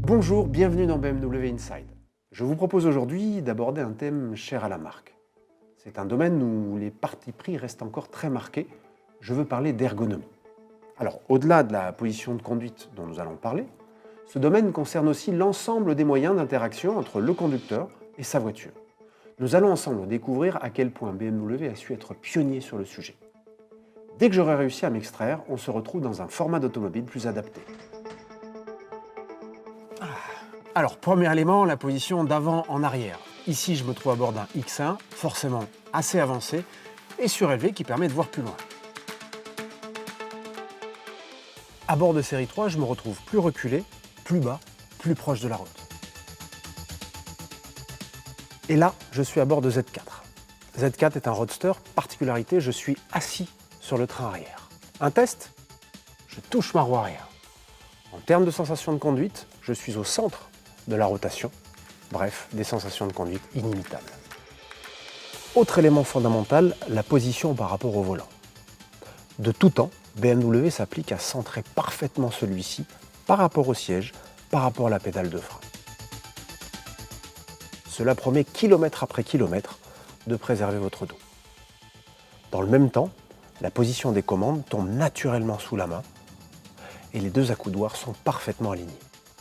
Bonjour, bienvenue dans BMW Inside. Je vous propose aujourd'hui d'aborder un thème cher à la marque. C'est un domaine où les partis pris restent encore très marqués. Je veux parler d'ergonomie. Alors, au-delà de la position de conduite dont nous allons parler, ce domaine concerne aussi l'ensemble des moyens d'interaction entre le conducteur et sa voiture. Nous allons ensemble découvrir à quel point BMW a su être pionnier sur le sujet. Dès que j'aurai réussi à m'extraire, on se retrouve dans un format d'automobile plus adapté. Alors, premier élément, la position d'avant en arrière. Ici, je me trouve à bord d'un X1, forcément assez avancé et surélevé qui permet de voir plus loin. À bord de série 3, je me retrouve plus reculé, plus bas, plus proche de la route. Et là, je suis à bord de Z4. Z4 est un roadster, particularité, je suis assis sur le train arrière. Un test, je touche ma roue arrière. En termes de sensations de conduite, je suis au centre de la rotation. Bref, des sensations de conduite inimitables. Autre élément fondamental, la position par rapport au volant. De tout temps, BMW s'applique à centrer parfaitement celui-ci par rapport au siège, par rapport à la pédale de frein. Cela promet kilomètre après kilomètre de préserver votre dos. Dans le même temps, la position des commandes tombe naturellement sous la main et les deux accoudoirs sont parfaitement alignés.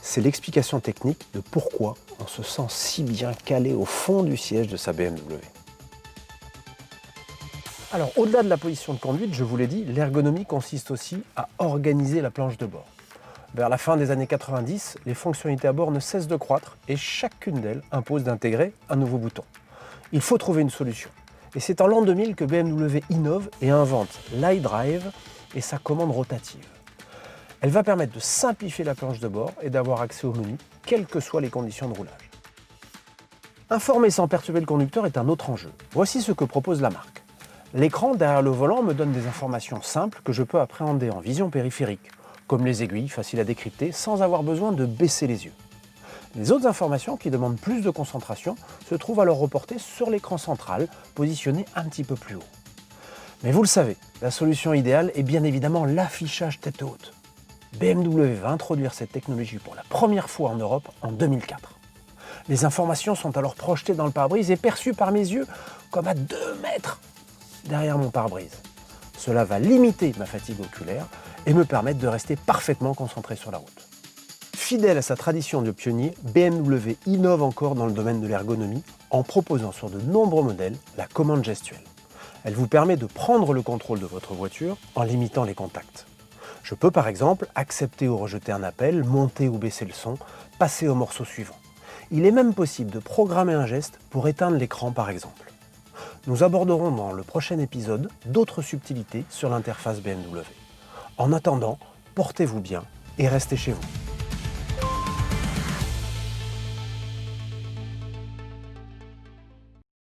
C'est l'explication technique de pourquoi on se sent si bien calé au fond du siège de sa BMW. Alors, au-delà de la position de conduite, je vous l'ai dit, l'ergonomie consiste aussi à organiser la planche de bord. Vers la fin des années 90, les fonctionnalités à bord ne cessent de croître et chacune d'elles impose d'intégrer un nouveau bouton. Il faut trouver une solution. Et c'est en l'an 2000 que BMW innove et invente l'iDrive et sa commande rotative. Elle va permettre de simplifier la planche de bord et d'avoir accès au menu, quelles que soient les conditions de roulage. Informer sans perturber le conducteur est un autre enjeu. Voici ce que propose la marque. L'écran derrière le volant me donne des informations simples que je peux appréhender en vision périphérique, comme les aiguilles faciles à décrypter sans avoir besoin de baisser les yeux. Les autres informations qui demandent plus de concentration se trouvent alors reportées sur l'écran central, positionné un petit peu plus haut. Mais vous le savez, la solution idéale est bien évidemment l'affichage tête haute. BMW va introduire cette technologie pour la première fois en Europe en 2004. Les informations sont alors projetées dans le pare-brise et perçues par mes yeux comme à 2 mètres derrière mon pare-brise. Cela va limiter ma fatigue oculaire et me permettre de rester parfaitement concentré sur la route. Fidèle à sa tradition de pionnier, BMW innove encore dans le domaine de l'ergonomie en proposant sur de nombreux modèles la commande gestuelle. Elle vous permet de prendre le contrôle de votre voiture en limitant les contacts. Je peux par exemple accepter ou rejeter un appel, monter ou baisser le son, passer au morceau suivant. Il est même possible de programmer un geste pour éteindre l'écran par exemple. Nous aborderons dans le prochain épisode d'autres subtilités sur l'interface BMW. En attendant, portez-vous bien et restez chez vous.